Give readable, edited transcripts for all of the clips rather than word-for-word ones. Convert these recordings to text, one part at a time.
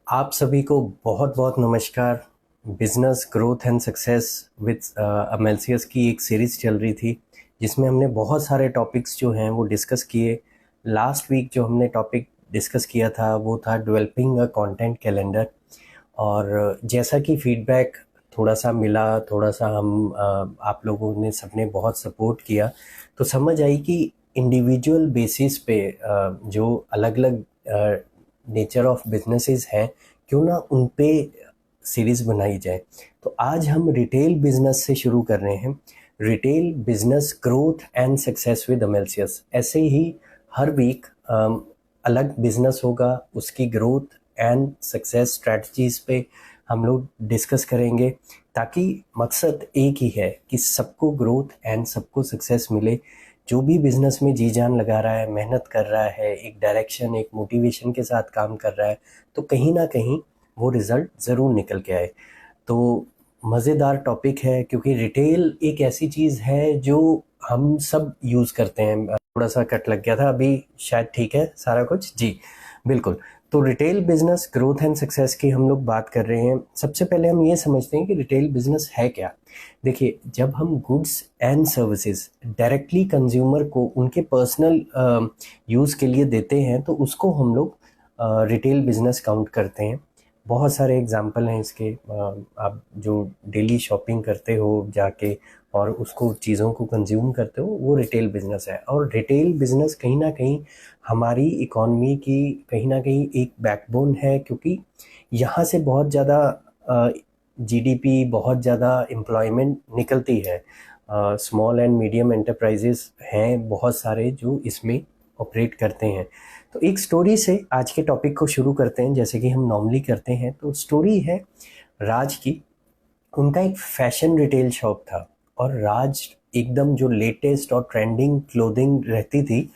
आप सभी को बहुत बहुत नमस्कार। Business growth and success with अमेल्सियस की एक सीरीज़ चल रही थी जिसमें हमने बहुत सारे टॉपिक्स जो हैं वो डिस्कस किए। लास्ट वीक जो हमने टॉपिक डिस्कस किया था वो था डेवलपिंग अ कंटेंट कैलेंडर। और जैसा कि फीडबैक थोड़ा सा मिला, थोड़ा सा आप लोगों ने सबने बहुत सपोर्ट किया, तो समझ आई कि इंडिविजुअल बेसिस पे जो अलग अलग नेचर ऑफ बिजनेसेस हैं, क्यों ना उन पे सीरीज़ बनाई जाए। तो आज हम रिटेल बिजनेस से शुरू कर रहे हैं। Retail business growth and success with अमेल्सियस। ऐसे ही हर वीक अलग बिजनेस होगा, उसकी ग्रोथ एंड सक्सेस स्ट्रैटेजीज पे हम लोग डिस्कस करेंगे, ताकि मकसद एक ही है कि सबको ग्रोथ एंड सबको सक्सेस मिले। जो भी बिजनेस में जी जान लगा रहा है, मेहनत कर रहा है, एक डायरेक्शन, एक मोटिवेशन के साथ काम कर रहा है, तो कहीं ना कहीं वो रिज़ल्ट ज़रूर निकल के आए। तो मज़ेदार टॉपिक है, क्योंकि रिटेल एक ऐसी चीज़ है जो हम सब यूज़ करते हैं। थोड़ा सा कट लग गया था, अभी शायद ठीक है सारा कुछ जी। बिल्कुल। तो retail business growth and success की हम लोग बात कर रहे हैं। सबसे पहले हम ये समझते हैं कि रिटेल बिजनेस है क्या। देखिए, जब हम goods and services directly consumer को उनके पर्सनल यूज़ के लिए देते हैं, तो उसको हम लोग रिटेल बिजनेस काउंट करते हैं। बहुत सारे एग्जाम्पल हैं इसके। आप जो डेली शॉपिंग करते हो जाके और उसको चीज़ों को कंज्यूम करते हो, वो रिटेल बिजनेस है। और रिटेल बिजनेस कहीं ना कहीं हमारी इकॉनमी की कहीं ना कहीं एक बैकबोन है, क्योंकि यहाँ से बहुत ज़्यादा जीडीपी, बहुत ज़्यादा एम्प्लॉयमेंट निकलती है। स्मॉल एंड मीडियम एंटरप्राइजेस हैं बहुत सारे जो इसमें ऑपरेट करते हैं। तो एक स्टोरी से आज के टॉपिक को शुरू करते हैं, जैसे कि हम नॉर्मली करते हैं। तो स्टोरी है राज की। उनका एक फैशन रिटेल शॉप था, और राज एकदम जो लेटेस्ट और ट्रेंडिंग क्लोथिंग रहती थी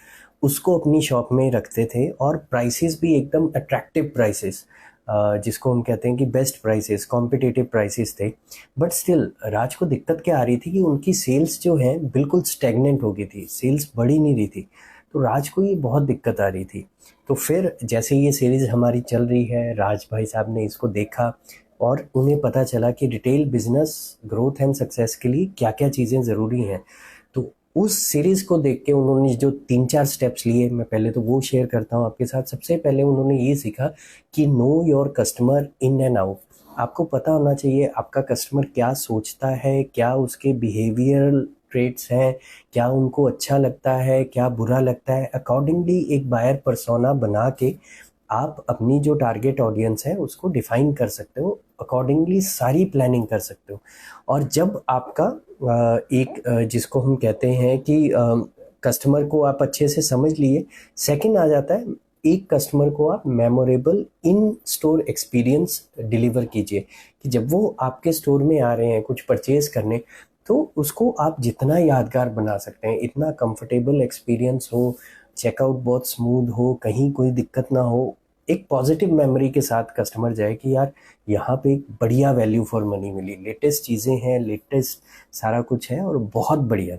उसको अपनी शॉप में रखते थे, और प्राइसेस भी एकदम अट्रैक्टिव प्राइसेस, जिसको हम कहते हैं कि बेस्ट प्राइसेस, कॉम्पिटिटिव प्राइसेस थे। बट स्टिल राज को दिक्कत क्या आ रही थी कि उनकी सेल्स जो है बिल्कुल स्टेगनेंट हो गई थी, सेल्स बढ़ी नहीं रही थी। तो राज को ये बहुत दिक्कत आ रही थी। तो फिर जैसे ये सीरीज़ हमारी चल रही है, राज भाई साहब ने इसको देखा और उन्हें पता चला कि retail business growth and success के लिए क्या क्या चीज़ें ज़रूरी हैं। तो उस सीरीज़ को देख के उन्होंने जो 3-4 स्टेप्स लिए, मैं पहले तो वो शेयर करता हूँ आपके साथ। सबसे पहले उन्होंने ये सीखा कि know your customer in and out. आपको पता होना चाहिए आपका कस्टमर क्या सोचता है, क्या उसके बिहेवियरल ट्रेट्स हैं, क्या उनको अच्छा लगता है, क्या बुरा लगता है। अकॉर्डिंगली एक बायर पर्सोना बना के आप अपनी जो टारगेट ऑडियंस है उसको डिफाइन कर सकते हो, अकॉर्डिंगली सारी प्लानिंग कर सकते हो। और जब आपका एक जिसको हम कहते हैं कि कस्टमर को आप अच्छे से समझ लिए, सेकंड आ जाता है एक कस्टमर को आप मेमोरेबल इन स्टोर एक्सपीरियंस डिलीवर कीजिए। कि जब वो आपके स्टोर में आ रहे हैं कुछ परचेज करने, तो उसको आप जितना यादगार बना सकते हैं, इतना कंफर्टेबल एक्सपीरियंस हो, चेकआउट बहुत स्मूथ हो, कहीं कोई दिक्कत ना हो, एक पॉजिटिव मेमोरी के साथ कस्टमर जाए कि यार यहाँ पे एक बढ़िया वैल्यू फॉर मनी मिली, लेटेस्ट चीज़ें हैं, लेटेस्ट सारा कुछ है और बहुत बढ़िया।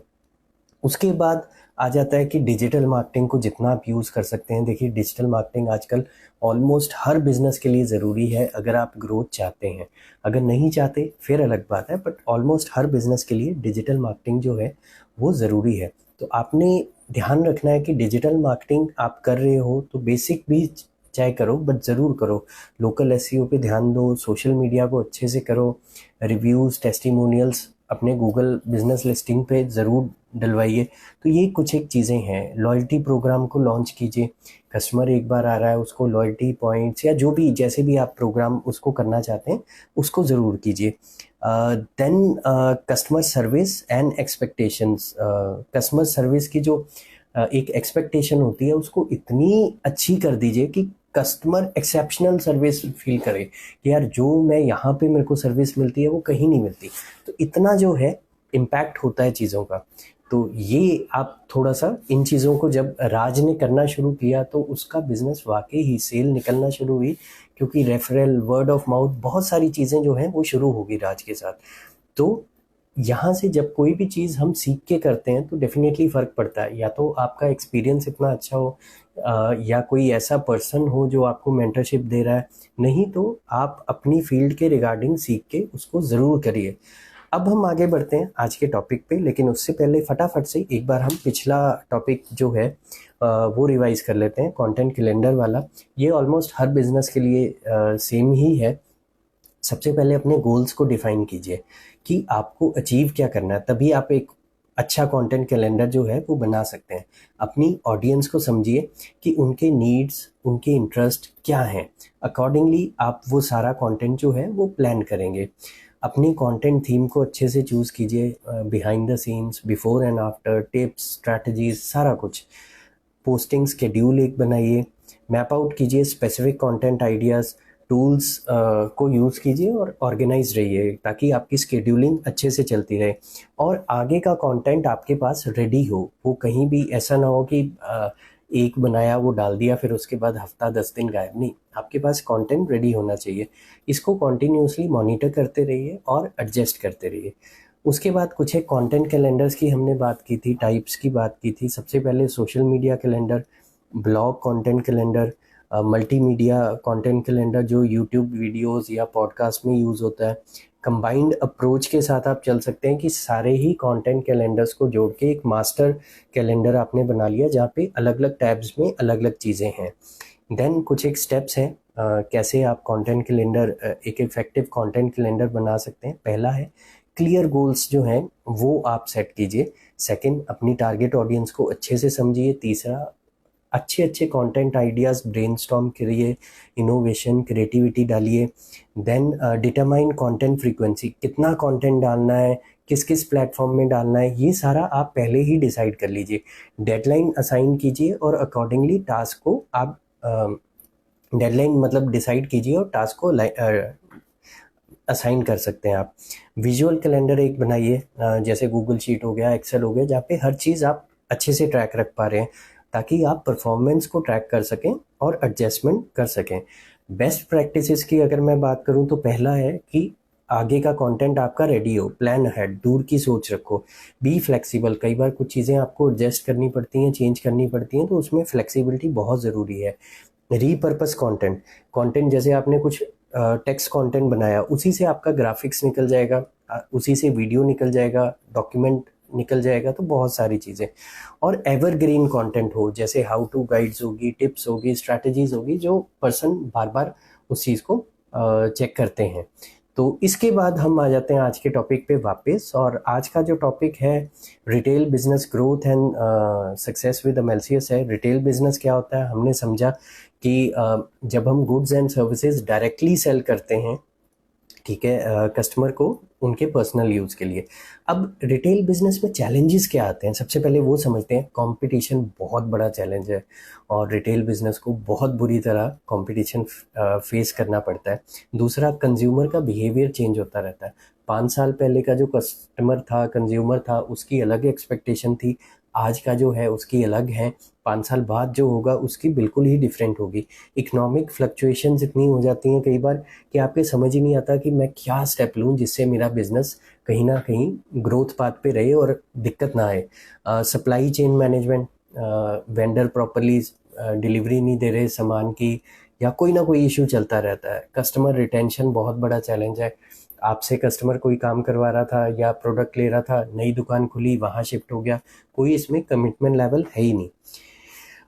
उसके बाद आ जाता है कि डिजिटल मार्केटिंग को जितना आप यूज़ कर सकते हैं। देखिए, डिजिटल मार्केटिंग आजकल ऑलमोस्ट हर बिजनेस के लिए ज़रूरी है, अगर आप ग्रोथ चाहते हैं। अगर नहीं चाहते फिर अलग बात है, बट ऑलमोस्ट हर बिजनेस के लिए डिजिटल मार्केटिंग जो है वो ज़रूरी है। तो आपने ध्यान रखना है कि डिजिटल मार्केटिंग आप कर रहे हो तो बेसिक भी चाहे करो, बट ज़रूर करो। लोकल एसईओ पे ध्यान दो, सोशल मीडिया को अच्छे से करो, रिव्यूज़, टेस्टिमोनियल्स अपने गूगल बिजनेस लिस्टिंग पे ज़रूर डलवाइए। तो ये कुछ एक चीज़ें हैं। लॉयल्टी प्रोग्राम को लॉन्च कीजिए। कस्टमर एक बार आ रहा है, उसको लॉयल्टी पॉइंट्स या जो भी जैसे भी आप प्रोग्राम उसको करना चाहते हैं उसको ज़रूर कीजिए। Then customer service and expectations. Customer service की जो एक एक्सपेक्टेशन होती है उसको इतनी अच्छी कर दीजिए कि कस्टमर एक्सेप्शनल सर्विस फील करे कि यार जो मैं यहाँ पे मेरे को सर्विस मिलती है वो कहीं नहीं मिलती। तो इतना जो है इम्पैक्ट होता है चीज़ों का। तो ये आप थोड़ा सा इन चीज़ों को जब राज ने करना शुरू किया तो उसका बिजनेस वाकई ही सेल निकलना शुरू हुई, क्योंकि रेफरल, वर्ड ऑफ माउथ, बहुत सारी चीज़ें जो हैं वो शुरू होगी राज के साथ। तो यहाँ से जब कोई भी चीज़ हम सीख के करते हैं तो डेफिनेटली फ़र्क पड़ता है। या तो आपका एक्सपीरियंस इतना अच्छा हो, या कोई ऐसा पर्सन हो जो आपको मेंटरशिप दे रहा है, नहीं तो आप अपनी फील्ड के रिगार्डिंग सीख के उसको ज़रूर करिए। अब हम आगे बढ़ते हैं आज के टॉपिक पे, लेकिन उससे पहले फटाफट से एक बार हम पिछला टॉपिक जो है वो रिवाइज कर लेते हैं, कंटेंट कैलेंडर वाला। ये ऑलमोस्ट हर बिजनेस के लिए सेम ही है। सबसे पहले अपने गोल्स को डिफाइन कीजिए कि आपको अचीव क्या करना है, तभी आप एक अच्छा कंटेंट कैलेंडर जो है वो बना सकते हैं। अपनी ऑडियंस को समझिए कि उनके नीड्स, उनके इंटरेस्ट क्या हैं, अकॉर्डिंगली आप वो सारा कंटेंट जो है वो प्लान करेंगे। अपनी कंटेंट थीम को अच्छे से चूज़ कीजिए, behind the scenes, before and after, tips, strategies, सारा कुछ। पोस्टिंग शेड्यूल एक बनाइए, मैप आउट कीजिए स्पेसिफिक कंटेंट आइडियाज़, टूल्स को यूज़ कीजिए और ऑर्गेनाइज रहिए ताकि आपकी शेड्यूलिंग अच्छे से चलती रहे और आगे का कंटेंट आपके पास रेडी हो। वो कहीं भी ऐसा ना हो कि एक बनाया वो डाल दिया फिर उसके बाद हफ्ता 10 दिन गायब। नहीं, आपके पास कंटेंट रेडी होना चाहिए। इसको कॉन्टीन्यूसली मॉनिटर करते रहिए और एडजस्ट करते रहिए। उसके बाद कुछ एक कंटेंट कैलेंडर्स की हमने बात की थी, टाइप्स की बात की थी। सबसे पहले social media calendar, blog content calendar, multimedia content calendar जो यूट्यूब वीडियोस या पॉडकास्ट में यूज़ होता है। कंबाइंड अप्रोच के साथ आप चल सकते हैं कि सारे ही कंटेंट कैलेंडर्स को जोड़ के एक मास्टर कैलेंडर आपने बना लिया जहाँ पे अलग अलग टैब्स में अलग अलग चीज़ें हैं। देन कुछ एक स्टेप्स हैं कैसे आप कंटेंट कैलेंडर, एक इफेक्टिव कंटेंट कैलेंडर बना सकते हैं। पहला है क्लियर गोल्स जो हैं वो आप सेट कीजिए। सेकंड, अपनी टारगेट ऑडियंस को अच्छे से समझिए। तीसरा, अच्छे अच्छे कंटेंट आइडियाज़ ब्रेनस्टॉर्म करिए, इनोवेशन, क्रिएटिविटी डालिए। देन डिटरमाइन कंटेंट फ्रीक्वेंसी, कितना कंटेंट डालना है, किस किस प्लेटफॉर्म में डालना है, ये सारा आप पहले ही डिसाइड कर लीजिए। डेडलाइन असाइन कीजिए और अकॉर्डिंगली टास्क को आप डेडलाइन मतलब डिसाइड कीजिए और टास्क को असाइन कर सकते हैं आप। विजुअल कैलेंडर एक बनाइए, जैसे गूगल शीट हो गया, एक्सेल हो गया, जहाँ पे हर चीज़ आप अच्छे से ट्रैक रख पा रहे हैं ताकि आप परफॉर्मेंस को ट्रैक कर सकें और एडजस्टमेंट कर सकें। बेस्ट प्रैक्टिसेस की अगर मैं बात करूं तो पहला है कि आगे का कंटेंट आपका रेडी हो, प्लान अहेड, दूर की सोच रखो, बी फ्लेक्सिबल। कई बार कुछ चीज़ें आपको एडजस्ट करनी पड़ती हैं, चेंज करनी पड़ती हैं, तो उसमें फ्लेक्सिबिलिटी बहुत ज़रूरी है। रीपर्पस कंटेंट, कंटेंट जैसे आपने कुछ टेक्स्ट कंटेंट बनाया, उसी से आपका ग्राफिक्स निकल जाएगा, उसी से वीडियो निकल जाएगा, डॉक्यूमेंट निकल जाएगा, तो बहुत सारी चीज़ें। और एवरग्रीन कंटेंट हो, जैसे हाउ टू गाइड्स होगी, टिप्स होगी, स्ट्रैटेजीज होगी, जो पर्सन बार बार उस चीज़ को चेक करते हैं। तो इसके बाद हम आ जाते हैं आज के टॉपिक पे वापस, और आज का जो टॉपिक है retail business growth and success with MLCS है। रिटेल बिजनेस क्या होता है, हमने समझा कि जब हम goods and services directly sell करते हैं, ठीक है, कस्टमर को उनके पर्सनल यूज़ के लिए। अब रिटेल बिजनेस में चैलेंजेस क्या आते हैं, सबसे पहले वो समझते हैं। कंपटीशन बहुत बड़ा चैलेंज है और रिटेल बिजनेस को बहुत बुरी तरह कंपटीशन फेस करना पड़ता है। दूसरा, कंज्यूमर का बिहेवियर चेंज होता रहता है। 5 साल पहले का जो कस्टमर था, कंज्यूमर था, उसकी अलग एक्सपेक्टेशन थी, आज का जो है उसकी अलग है, 5 साल बाद जो होगा उसकी बिल्कुल ही डिफरेंट होगी। इकोनॉमिक फ्लक्चुएशंस इतनी हो जाती हैं कई बार कि आपके समझ ही नहीं आता कि मैं क्या स्टेप लूँ जिससे मेरा बिजनेस कहीं ना कहीं ग्रोथ पाथ पे रहे और दिक्कत ना आए। Supply chain management, vendor properly delivery नहीं दे रहे सामान की, या कोई ना कोई इशू चलता रहता है। कस्टमर रिटेंशन बहुत बड़ा चैलेंज है। आपसे कस्टमर कोई काम करवा रहा था या प्रोडक्ट ले रहा था, नई दुकान खुली, वहाँ शिफ्ट हो गया, कोई इसमें कमिटमेंट लेवल है ही नहीं।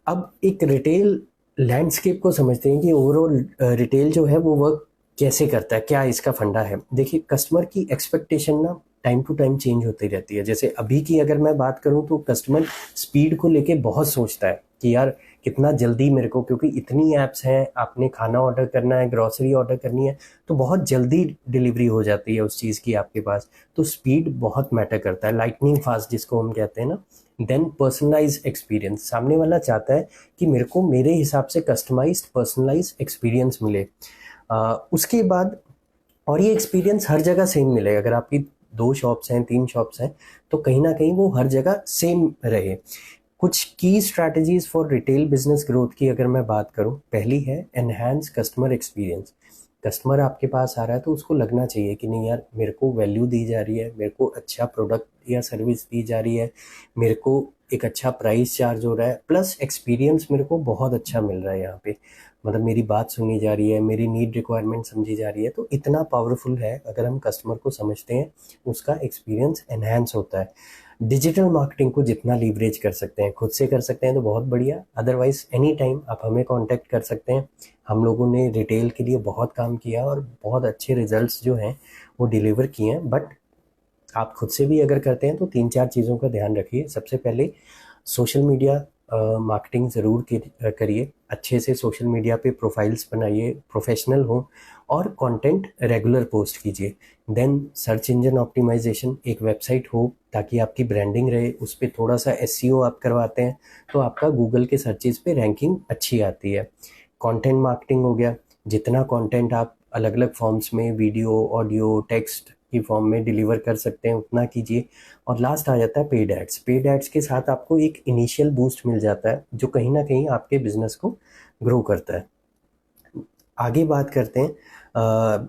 अब एक रिटेल लैंडस्केप को समझते हैं कि ओवरऑल रिटेल जो है वो वर्क कैसे करता है, क्या इसका फंडा है। देखिए, कस्टमर की एक्सपेक्टेशन ना टाइम टू टाइम चेंज होती रहती है। जैसे अभी की अगर मैं बात करूं तो कस्टमर स्पीड को लेके बहुत सोचता है कि यार कितना जल्दी मेरे को, क्योंकि इतनी ऐप्स हैं, आपने खाना ऑर्डर करना है, ग्रॉसरी ऑर्डर करनी है, तो बहुत जल्दी डिलीवरी हो जाती है उस चीज़ की आपके पास। तो स्पीड बहुत मैटर करता है, लाइटनिंग फास्ट जिसको हम कहते हैं ना। देन पर्सनलाइज एक्सपीरियंस, सामने वाला चाहता है कि मेरे को मेरे हिसाब से कस्टमाइज्ड पर्सनलाइज एक्सपीरियंस मिले। उसके बाद, और ये एक्सपीरियंस हर जगह सेम मिले। अगर आपकी 2 शॉप्स हैं, 3 शॉप्स हैं, तो कहीं ना कहीं वो हर जगह सेम रहे। कुछ की strategies for retail business growth की अगर मैं बात करूं, पहली है एनहांस कस्टमर एक्सपीरियंस। कस्टमर आपके पास आ रहा है तो उसको लगना चाहिए कि नहीं यार, मेरे को वैल्यू दी जा रही है, मेरे को अच्छा प्रोडक्ट या सर्विस दी जा रही है, मेरे को एक अच्छा प्राइस चार्ज हो रहा है, प्लस एक्सपीरियंस मेरे को बहुत अच्छा मिल रहा है यहाँ पे। मतलब मेरी बात सुनी जा रही है, मेरी नीड रिक्वायरमेंट समझी जा रही है, तो इतना पावरफुल है। अगर हम कस्टमर को समझते हैं, उसका एक्सपीरियंस एनहांस होता है। डिजिटल मार्केटिंग को जितना लीवरेज कर सकते हैं, खुद से कर सकते हैं तो बहुत बढ़िया, अदरवाइज एनी टाइम आप हमें कांटेक्ट कर सकते हैं। हम लोगों ने रिटेल के लिए बहुत काम किया और बहुत अच्छे रिजल्ट्स जो हैं वो डिलीवर किए हैं। बट आप खुद से भी अगर करते हैं तो 3-4 चीज़ों का ध्यान रखिए। सबसे पहले सोशल मीडिया मार्केटिंग ज़रूर करिए। अच्छे से सोशल मीडिया पे प्रोफाइल्स बनाइए, प्रोफेशनल हो, और कंटेंट रेगुलर पोस्ट कीजिए। देन सर्च इंजन ऑप्टिमाइजेशन, एक वेबसाइट हो ताकि आपकी ब्रांडिंग रहे, उस पर थोड़ा सा एसईओ आप करवाते हैं तो आपका गूगल के सर्चेज पे रैंकिंग अच्छी आती है। कंटेंट मार्केटिंग हो गया, जितना कंटेंट आप अलग अलग फॉर्म्स में, वीडियो, ऑडियो, टेक्स्ट की फॉर्म में डिलीवर कर सकते हैं उतना कीजिए। और लास्ट आ जाता है पेड एड्स। पेड एड्स के साथ आपको एक इनिशियल बूस्ट मिल जाता है जो कहीं ना कहीं आपके बिजनेस को ग्रो करता है। आगे बात करते हैं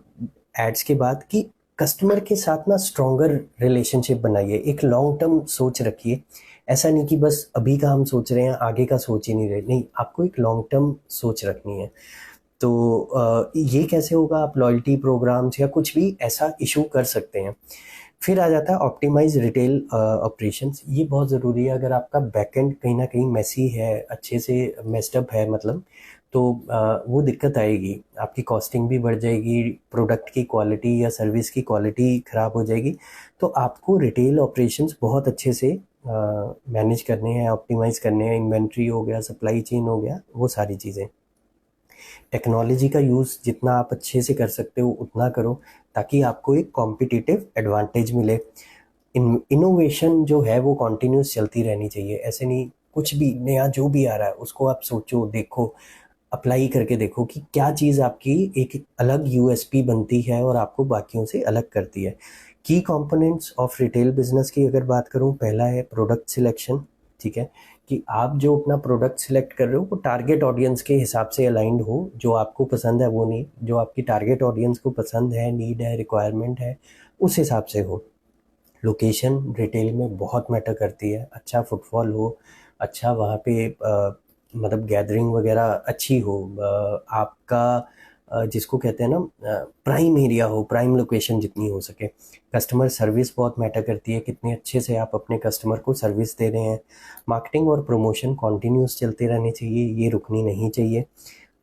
एड्स के बाद कि कस्टमर के साथ ना स्ट्रॉन्गर रिलेशनशिप बनाइए, एक लॉन्ग टर्म सोच रखिए। ऐसा नहीं कि बस अभी का हम सोच रहे हैं, आगे का सोच ही नहीं रहे, नहीं, आपको एक लॉन्ग टर्म सोच रखनी है। तो ये कैसे होगा, आप लॉयल्टी प्रोग्राम्स या कुछ भी ऐसा इशू कर सकते हैं। फिर आ जाता है ऑप्टिमाइज रिटेल ऑपरेशंस। ये बहुत ज़रूरी है। अगर आपका बैकएंड कहीं ना कहीं मेसी है, अच्छे से मेस्डअप है मतलब, तो वो दिक्कत आएगी, आपकी कॉस्टिंग भी बढ़ जाएगी, प्रोडक्ट की क्वालिटी या सर्विस की क्वालिटी ख़राब हो जाएगी। तो आपको रिटेल ऑपरेशंस बहुत अच्छे से मैनेज करने हैं, ऑप्टिमाइज़ करने हैं। इन्वेंट्री हो गया, सप्लाई चेन हो गया, वो सारी चीज़ें। टेक्नोलॉजी का यूज़ जितना आप अच्छे से कर सकते हो उतना करो, ताकि आपको एक कॉम्पिटिटिव एडवांटेज मिले। इनोवेशन जो है वो कॉन्टीन्यूस चलती रहनी चाहिए। ऐसे नहीं, कुछ भी नया जो भी आ रहा है उसको आप सोचो, देखो, अप्लाई करके देखो कि क्या चीज़ आपकी एक अलग यूएसपी बनती है और आपको बाकियों से अलग करती है। की कंपोनेंट्स ऑफ रिटेल बिजनेस की अगर बात करूं, पहला है प्रोडक्ट सिलेक्शन। ठीक है, कि आप जो अपना प्रोडक्ट सिलेक्ट कर रहे हो वो टारगेट ऑडियंस के हिसाब से अलाइंड हो। जो आपको पसंद है वो नहीं, जो आपकी टारगेट ऑडियंस को पसंद है, नीड है, रिक्वायरमेंट है, उस हिसाब से हो। लोकेशन रिटेल में बहुत मैटर करती है। अच्छा फुटफॉल हो, अच्छा वहाँ पे मतलब गैदरिंग वगैरह अच्छी हो, आपका जिसको कहते हैं ना प्राइम एरिया हो, प्राइम लोकेशन जितनी हो सके। कस्टमर सर्विस बहुत मैटर करती है, कितने अच्छे से आप अपने कस्टमर को सर्विस दे रहे हैं। मार्केटिंग और प्रमोशन कॉन्टीन्यूस चलते रहने चाहिए, ये रुकनी नहीं चाहिए।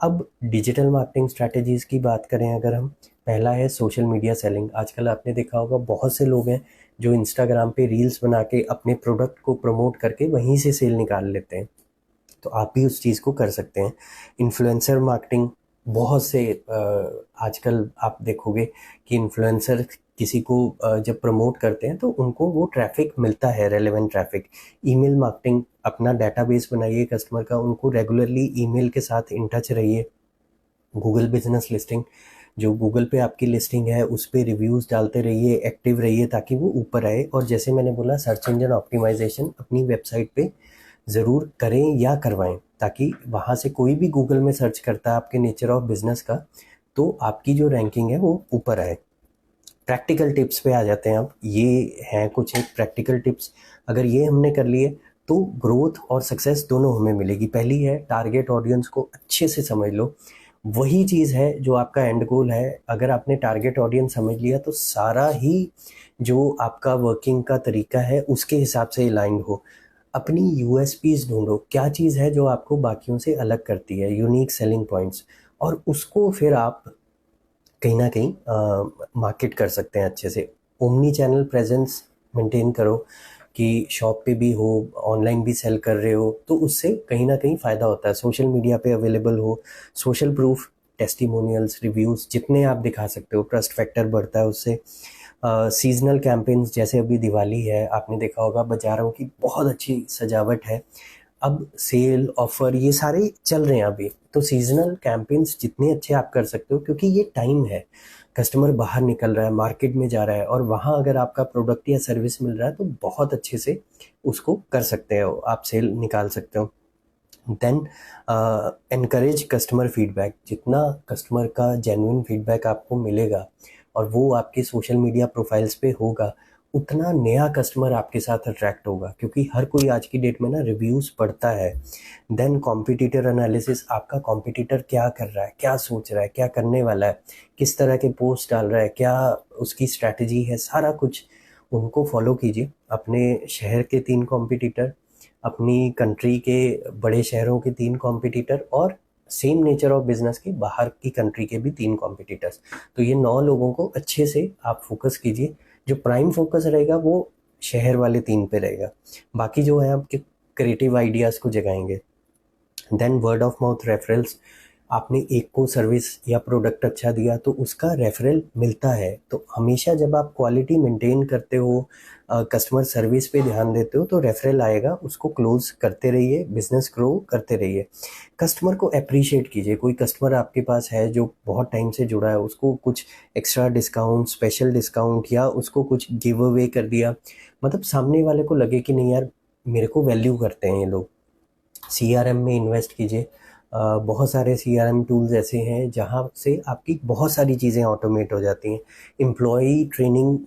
अब डिजिटल मार्केटिंग स्ट्रैटेजीज़ की बात करें अगर हम, पहला है सोशल मीडिया सेलिंग। आजकल आपने देखा होगा बहुत से लोग हैं जो इंस्टाग्राम पे रील्स बना के अपने प्रोडक्ट को प्रमोट करके वहीं से सेल निकाल लेते हैं, तो आप भी उस चीज़ को कर सकते हैं। इन्फ्लुएंसर मार्केटिंग, बहुत से आजकल आप देखोगे कि इन्फ्लुएंसर किसी को जब प्रमोट करते हैं तो उनको वो ट्रैफिक मिलता है, रेलेवेंट ट्रैफिक। ईमेल मार्केटिंग, अपना डेटाबेस बनाइए कस्टमर का, उनको रेगुलरली ईमेल के साथ इन टच रहिए। गूगल बिजनेस लिस्टिंग, जो गूगल पे आपकी लिस्टिंग है उस पर रिव्यूज़ डालते रहिए, एक्टिव रहिए ताकि वो ऊपर आए। और जैसे मैंने बोला, सर्च इंजन ऑप्टिमाइजेशन अपनी वेबसाइट पे ज़रूर करें या करवाएं, ताकि वहाँ से कोई भी गूगल में सर्च करता है आपके नेचर ऑफ बिजनेस का, तो आपकी जो रैंकिंग है वो ऊपर आए। प्रैक्टिकल टिप्स पे आ जाते हैं अब। ये हैं कुछ एक प्रैक्टिकल टिप्स, अगर ये हमने कर लिए तो ग्रोथ और सक्सेस दोनों हमें मिलेगी। पहली है, टारगेट ऑडियंस को अच्छे से समझ लो, वही चीज़ है जो आपका एंड गोल है। अगर आपने टारगेट ऑडियंस समझ लिया तो सारा ही जो आपका वर्किंग का तरीका है उसके हिसाब से अलाइंड हो। अपनी यूएसपीज ढूंढो, क्या चीज़ है जो आपको बाकियों से अलग करती है, यूनिक सेलिंग पॉइंट्स, और उसको फिर आप कहीं ना कहीं मार्केट कर सकते हैं अच्छे से। ओमनी चैनल प्रेजेंस मेंटेन करो, कि शॉप पे भी हो, ऑनलाइन भी सेल कर रहे हो, तो उससे कहीं ना कहीं फ़ायदा होता है। सोशल मीडिया पे अवेलेबल हो, सोशल प्रूफ, टेस्टिमोनियल्स, रिव्यूज़ जितने आप दिखा सकते हो, ट्रस्ट फैक्टर बढ़ता है उससे। सीजनल कैंपेन्स, जैसे अभी दिवाली है, आपने देखा होगा बाज़ारों की बहुत अच्छी सजावट है। अब सेल ऑफर ये सारे चल रहे हैं अभी, तो सीजनल कैंपेन्स जितने अच्छे आप कर सकते हो, क्योंकि ये टाइम है, कस्टमर बाहर निकल रहा है, मार्केट में जा रहा है, और वहाँ अगर आपका प्रोडक्ट या सर्विस मिल रहा है तो बहुत अच्छे से उसको कर सकते हो, आप सेल निकाल सकते हो। Then encourage customer feedback. जितना कस्टमर का जेन्युइन फीडबैक आपको मिलेगा और वो आपके सोशल मीडिया प्रोफाइल्स पे होगा, उतना नया कस्टमर आपके साथ अट्रैक्ट होगा, क्योंकि हर कोई आज की डेट में ना रिव्यूज़ पढ़ता है। देन कॉम्पिटिटर एनालिसिस, आपका कॉम्पिटिटर क्या कर रहा है, क्या सोच रहा है, क्या करने वाला है, किस तरह के पोस्ट डाल रहा है, क्या उसकी स्ट्रैटेजी है, सारा कुछ उनको फॉलो कीजिए। अपने शहर के 3 कॉम्पिटिटर, अपनी कंट्री के बड़े शहरों के 3 कॉम्पिटिटर और सेम नेचर ऑफ बिजनेस के बाहर की कंट्री के भी 3 कॉम्पिटिटर्स। तो ये 9 लोगों को अच्छे से आप फोकस कीजिए। जो प्राइम फोकस रहेगा वो शहर वाले 3 पे रहेगा, बाकी जो है आपके क्रिएटिव आइडियाज़ को जगाएंगे। Then word of mouth referrals, आपने एक को सर्विस या प्रोडक्ट अच्छा दिया तो उसका रेफरल मिलता है। तो हमेशा जब आप क्वालिटी मेंटेन करते हो, कस्टमर सर्विस पे ध्यान देते हो, तो रेफरल आएगा, उसको क्लोज करते रहिए, बिजनेस ग्रो करते रहिए। कस्टमर को अप्रिशिएट कीजिए। कोई कस्टमर आपके पास है जो बहुत टाइम से जुड़ा है, उसको कुछ एक्स्ट्रा डिस्काउंट, स्पेशल डिस्काउंट या उसको कुछ गिव अवे कर दिया, मतलब सामने वाले को लगे कि नहीं यार, मेरे को वैल्यू करते हैं ये लोग। सीआरएम में इन्वेस्ट कीजिए। बहुत सारे सीआरएम टूल्स ऐसे हैं जहाँ से आपकी बहुत सारी चीज़ें ऑटोमेट हो जाती हैं। एम्प्लॉई ट्रेनिंग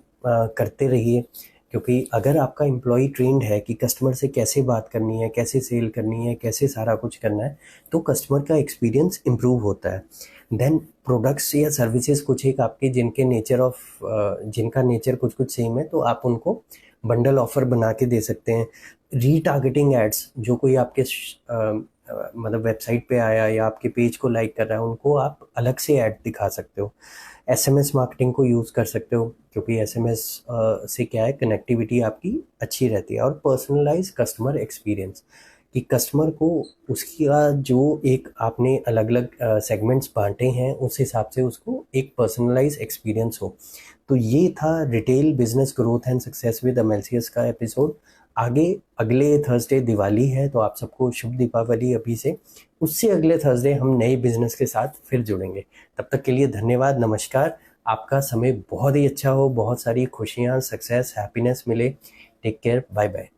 करते रहिए, क्योंकि अगर आपका एम्प्लॉई ट्रेंड है कि कस्टमर से कैसे बात करनी है, कैसे सेल करनी है, कैसे सारा कुछ करना है, तो कस्टमर का एक्सपीरियंस इम्प्रूव होता है। देन प्रोडक्ट्स या सर्विसेज कुछ एक आपके जिनका नेचर कुछ कुछ सेम है, तो आप उनको बंडल ऑफर बना के दे सकते हैं। रीटारगेटिंग एड्स, जो कोई आपके मतलब वेबसाइट पे आया या आपके पेज को लाइक कर रहा है, उनको आप अलग से ऐड दिखा सकते हो। एसएमएस मार्केटिंग को यूज़ कर सकते हो, क्योंकि एसएमएस से क्या है, कनेक्टिविटी आपकी अच्छी रहती है। और पर्सनलाइज कस्टमर एक्सपीरियंस, कि कस्टमर को उसका जो एक आपने अलग अलग सेगमेंट्स बांटे हैं, उस हिसाब से उसको एक पर्सनलाइज एक्सपीरियंस हो। तो ये था retail business growth and success with MLCS का एपिसोड। आगे अगले थर्सडे दिवाली है, तो आप सबको शुभ दीपावली अभी से। उससे अगले थर्सडे हम नए बिजनेस के साथ फिर जुड़ेंगे। तब तक के लिए धन्यवाद, नमस्कार। आपका समय बहुत ही अच्छा हो, बहुत सारी खुशियाँ, सक्सेस, हैप्पीनेस मिले। Take care, bye bye.